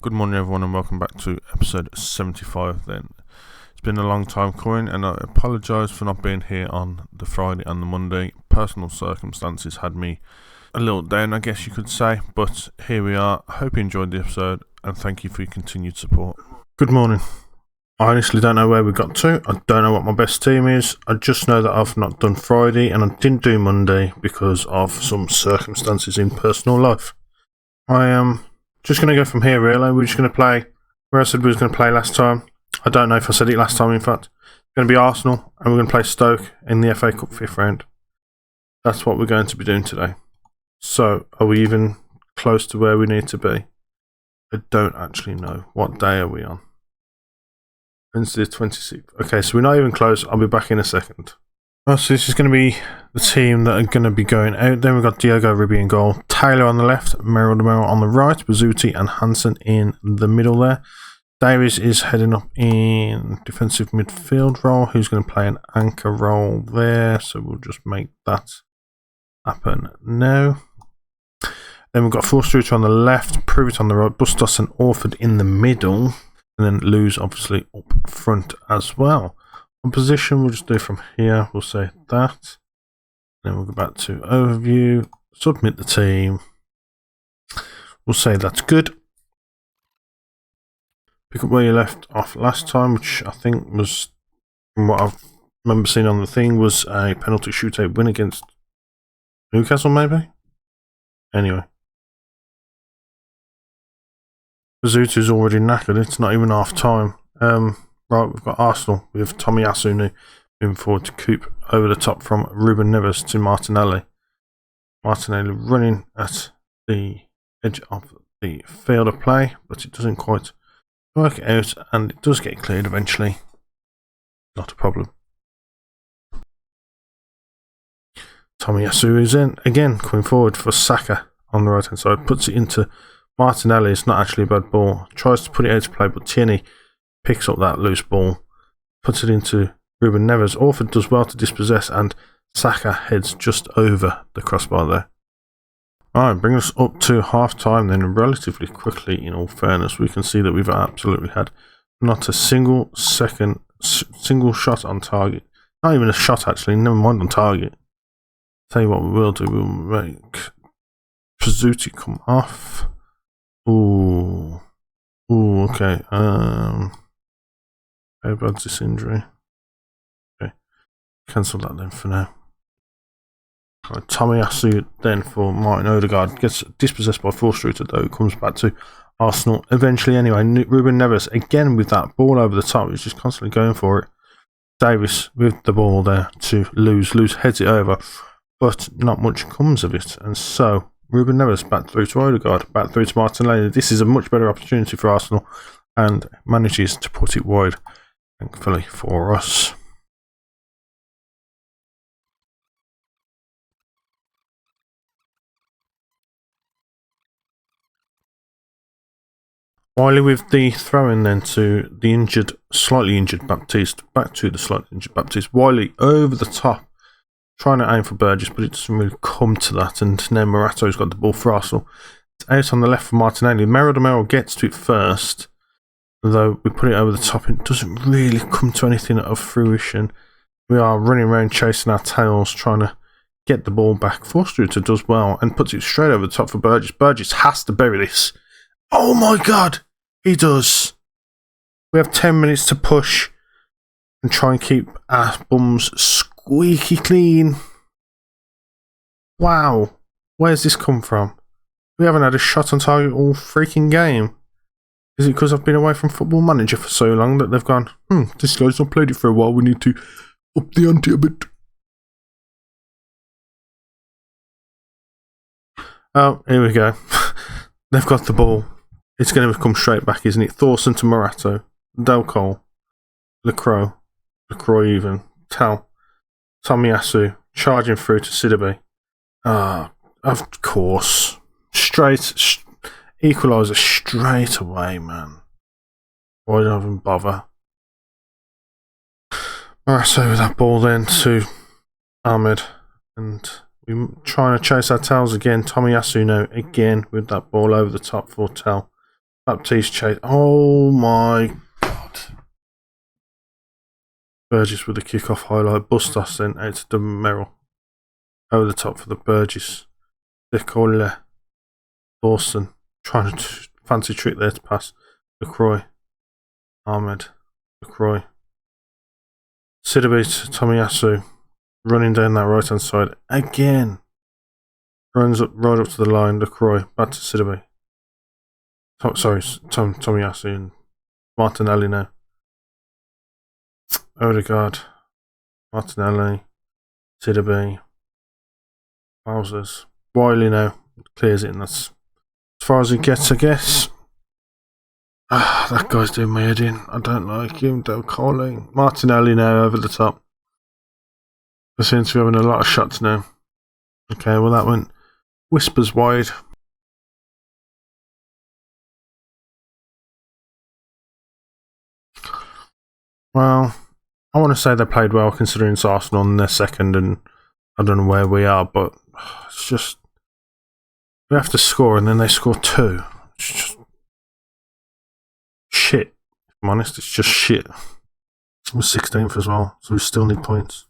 Good morning everyone and welcome back to episode 75 then. It's been a long time coming and I apologise for not being here on the Friday and the Monday. Personal circumstances had me a little down, I guess you could say, but here we are. I hope you enjoyed the episode and thank you for your continued support. Good morning. I honestly don't know where we got to. I don't know what my best team is. I just know that I've not done Friday and I didn't do Monday because of some circumstances in personal life. I am just going to go from here really. We're just going to play where I said we was going to play last time. I don't know if I said it last time in fact. It's going to be Arsenal and we're going to play Stoke in the FA Cup 5th round. That's what we're going to be doing today. So, are we even close to where we need to be? I don't actually know. What day are we on? Wednesday 26th. Okay, so we're not even close. I'll be back in a second. Oh, so this is going to be the team that are going to be going out. Then we've got Diogo Ribby in goal, Taylor on the left, Merrill on the right, Bazzuti and Hansen in the middle there. Davies is heading up in defensive midfield role. Who's going to play an anchor role there? So we'll just make that happen now. Then we've got Forster on the left, Privet on the right, Bustos and Orford in the middle. And then Luz obviously up front as well. On position, we'll just do from here. We'll say that. Then we'll go back to overview, submit the team. We'll say that's good. Pick up where you left off last time, which I think was, from what I remember seeing on the thing, was a penalty shootout win against Newcastle, maybe? Anyway. Bazzuto's already knackered. It's not even half time. Right, we've got Arsenal with Tomiyasu now moving forward to Coop over the top from Ruben Neves to Martinelli. Martinelli running at the edge of the field of play, but it doesn't quite work out and it does get cleared eventually. Not a problem. Tomiyasu is in again, coming forward for Saka on the right hand side, puts it into Martinelli. It's not actually a bad ball, tries to put it out to play, but Tierney picks up that loose ball, puts it into Ruben Neves. Orford does well to dispossess and Saka heads just over the crossbar there. Alright, bring us up to half time then relatively quickly. In all fairness, we can see that we've absolutely had not a single shot on target. Not even a shot actually, never mind on target. Tell you what we will do, we'll make Bazzuti come off. Ooh, okay. How bad's this injury? Okay, cancel that then for now. Right, Tomiyasu then for Martin Odegaard gets dispossessed by Forster though. Comes back to Arsenal eventually anyway. Ruben Neves again with that ball over the top. He's just constantly going for it. Davis with the ball there to Luz. Luz heads it over, but not much comes of it. And so Ruben Neves back through to Odegaard, back through to Martinelli. This is a much better opportunity for Arsenal and manages to put it wide, thankfully for us. Wiley with the throw-in then to the slightly injured Baptiste, back to the slightly injured Baptiste. Wiley over the top, trying to aim for Burgess, but it doesn't really come to that. And now Morato's got the ball for Arsenal. It's out on the left for Martinelli. Merrill gets to it first, though we put it over the top. It doesn't really come to anything of fruition. We are running around chasing our tails, trying to get the ball back. Forster does well and puts it straight over the top for Burgess. Burgess has to bury this. Oh my god, he does. We have 10 minutes to push and try and keep our bums squeaky clean. Wow, where's this come from? We haven't had a shot on target all freaking game. Is it because I've been away from Football Manager for so long that they've gone, this guy's not played it for a while, we need to up the ante a bit. Oh, here we go. They've got the ball. It's going to come straight back, isn't it? Thorson to Morato, Del Cole, Lacroix even, Tomiyasu, charging through to Sidibe. Of course. Equaliser straight away, man. Why don't I even bother? Morato with that ball then to Ahmed, and we're trying to chase our tails again. Tomiyasu now again with that ball over the top for Tel. Baptiste chase. Oh my god. Burgess with the kick-off highlight. Bustos then out to Merrill. Over the top for the Burgess. Decolle. Dawson. Trying to fancy trick there to pass. LaCroix. Ahmed. LaCroix. Sidibe to Tomiyasu. Running down that right hand side. Again. Runs up right up to the line. LaCroix. Back to Sidibe. Tomiyasu and Martinelli now. Odegaard. Martinelli. Sidibe. Wowzers. Wiley now. Clears it, and that's as far as he gets, I guess. That guy's doing my head in. I don't like him. Del Colling. Martinelli now over the top. They seem to be having a lot of shots now. Okay, well that went whispers wide. Well, I want to say they played well considering it's Arsenal in their second, and I don't know where we are, but it's just we have to score and then they score two. It's just shit. If I'm honest, it's just shit. We're 16th as well, so we still need points.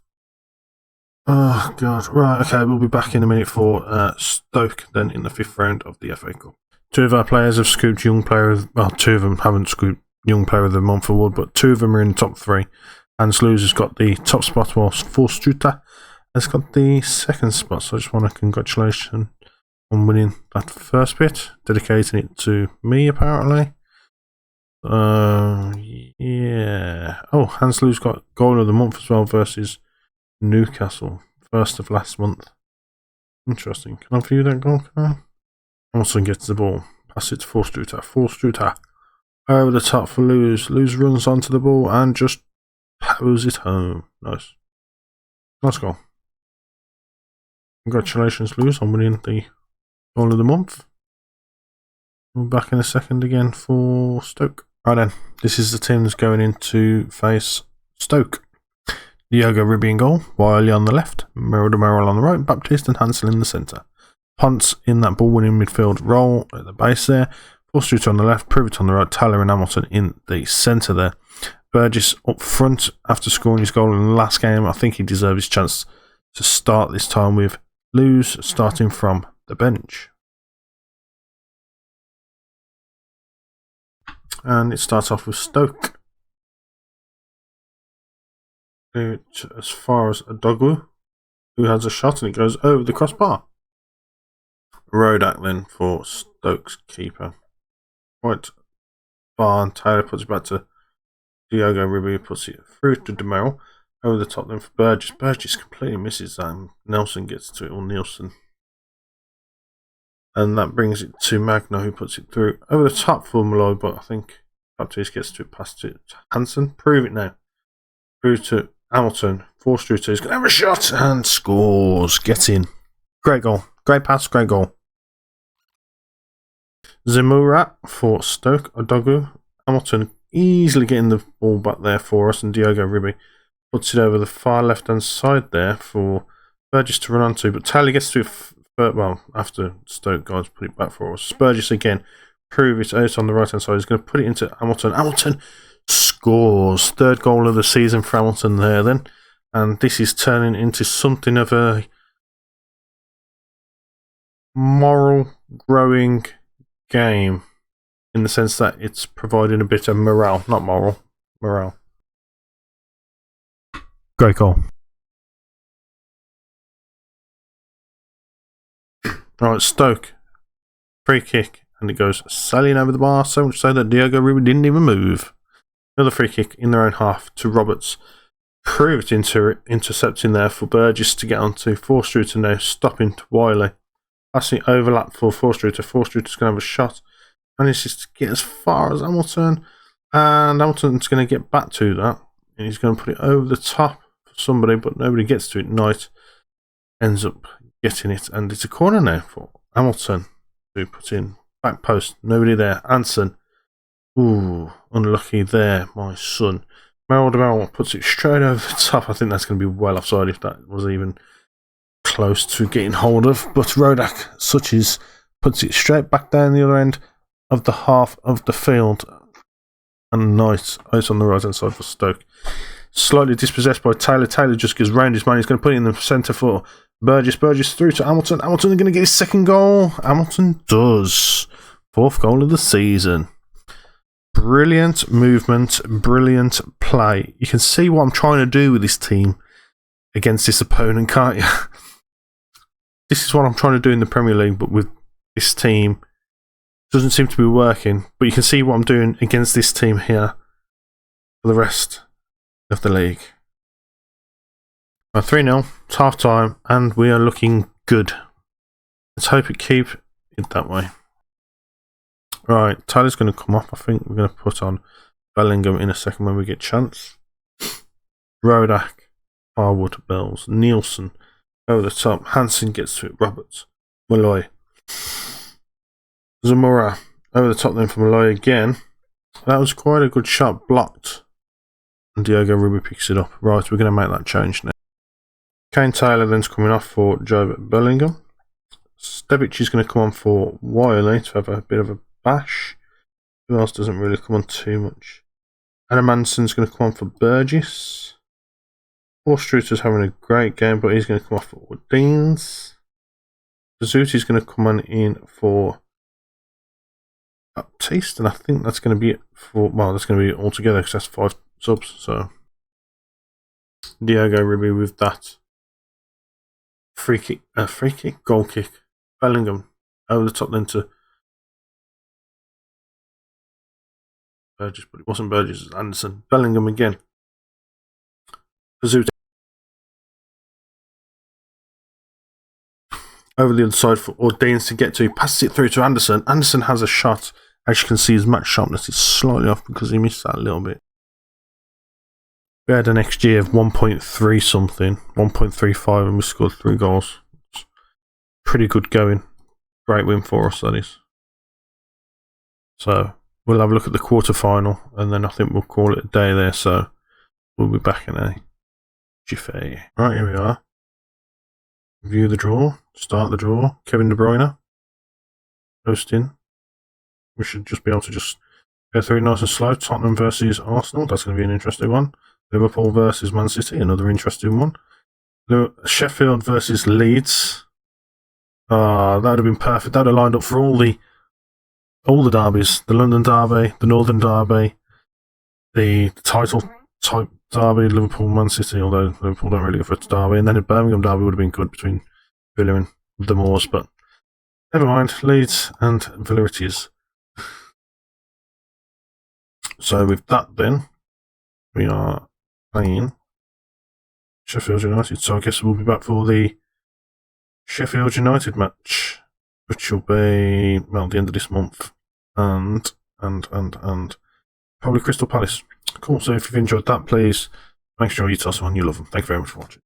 Oh god. Right, okay, we'll be back in a minute for Stoke then in the 5th round of the FA Cup. Two of our players have scooped young player well, two of them haven't scooped young player of the month award, but two of them are in the top 3. Hans Luz has got the top spot, whilst Forstruta has got the 2nd spot. So I just want to congratulate on winning that first bit, dedicating it to me apparently. Yeah. Oh, Hans Luz got goal of the month as well versus Newcastle, 1st of last month. Interesting. Can I view that goal? Hamilton gets the ball. Pass it to Forstruta. Forstruta over the top for Luz. Luz runs onto the ball and just powers it home. Nice. Nice goal. Congratulations, Luz, on winning the goal of the month. We're back in a second again for Stoke. Right then, this is the team that's going in to face Stoke. Diogo Ribby in goal, Wiley on the left, Merrill on the right, Baptiste and Hansel in the centre. Ponce in that ball-winning midfield role at the base there. Forster on the left, Privet on the right, Tyler and Hamilton in the centre there. Burgess up front after scoring his goal in the last game. I think he deserves his chance to start this time with Luz starting from the bench. And it starts off with Stoke. As far as Adogu, who has a shot and it goes over the crossbar. Rodak then for Stoke's keeper. Right, Barn, Taylor puts it back to Diogo Ribby, puts it through to DeMerrill. Over the top then for Burgess. Burgess completely misses that and Nelson gets to it, or Nielsen. And that brings it to Magna, who puts it through over the top for MacLeod, but I think Baptiste gets to it, past it to Hansen. Prove it now. Through to Hamilton. Forster is going to have a shot and scores. Get in. Great goal. Great pass. Great goal. Zemura for Stoke. Odogu. Hamilton easily getting the ball back there for us, and Diogo Ribby puts it over the far left hand side there for Burgess to run onto, but Taylor gets to it. Well, after Stoke guys put it back for us. Burgess again, prove it out on the right hand side. He's going to put it into Hamilton. Hamilton scores. 3rd goal of the season for Hamilton there then. And this is turning into something of a moral growing game in the sense that it's providing a bit of morale, not moral, morale. Great goal. Right, Stoke. Free kick. And it goes sailing over the bar, so much so that Diogo Ribby didn't even move. Another free kick in their own half to Roberts. Proved intercepting there for Burgess to get onto Forstruter now, stopping to Wiley. Passing overlap for Forstruter. Forstruter's going to have a shot. And it's just to get as far as Hamilton. And Hamilton's going to get back to that. And he's going to put it over the top for somebody, but nobody gets to it. Knight ends up getting it, and it's a corner now for Hamilton, who puts in back post. Nobody there. Anson. Ooh, unlucky there, my son. Merrill puts it straight over the top. I think that's going to be well offside if that was even close to getting hold of. But Rodak, puts it straight back down the other end. of the half of the field. And nice ice on the right hand side for Stoke. Slightly dispossessed by Taylor. Taylor just goes round his man. He's going to put it in the centre for Burgess. Burgess through to Hamilton. Hamilton going to get his second goal. Hamilton does. 4th goal of the season. Brilliant movement. Brilliant play. You can see what I'm trying to do with this team against this opponent, can't you? This is what I'm trying to do in the Premier League, but with this team. Doesn't seem to be working. But you can see what I'm doing against this team here for the rest of the league. 3-0, it's half time, and we are looking good. Let's hope it keeps it that way. Right, Tyler's going to come off. I think we're going to put on Bellingham in a second when we get a chance. Rodak, Harwood, Bells, Nielsen over the top. Hansen gets to it. Roberts, Malloy, Zamora over the top then for Malloy again. That was quite a good shot, blocked. And Diogo Ruby picks it up. Right, we're going to make that change now. Kane Taylor then's coming off for Joe Bellingham. Stevic is going to come on for Wiley to have a bit of a bash. Who else doesn't really come on too much? Adam Manson's going to come on for Burgess. Horstruter's having a great game, but he's going to come off for Deans. Bazuti's going to come on in for Baptiste, and I think that's going to be it for, well, that's going to be it altogether because that's 5 subs. So Diogo Ruby with that free kick, goal kick. Bellingham over the top then to Burgess, but it wasn't Burgess, it was Anderson. Bellingham again. Bazzuti over the other side for Ordains to get to. He passes it through to Anderson. Anderson has a shot. As you can see, his match sharpness is slightly off because he missed that a little bit. We had an XG of 1.3 something, 1.35, and we scored 3 goals. It's pretty good going. Great win for us, that is. So we'll have a look at the quarter final, and then I think we'll call it a day there. So we'll be back in a jiffy. Right, here we are. View the draw. Start the draw. Kevin De Bruyne hosting. We should just be able to just go through it nice and slow. Tottenham versus Arsenal. That's going to be an interesting one. Liverpool versus Man City. Another interesting one. Sheffield versus Leeds. That would have been perfect. That would have lined up for all the derbies. The London derby, the Northern derby, the title type derby, Liverpool, Man City, although Liverpool don't really go for a derby. And then the Birmingham derby would have been good between Villa and the Moors. But never mind. Leeds and Villa it is. So with that then, we are playing Sheffield United. So I guess we'll be back for the Sheffield United match, which will be, well, the end of this month. And probably Crystal Palace. Cool. So if you've enjoyed that, please make sure you tell someone you love them. Thank you very much for watching.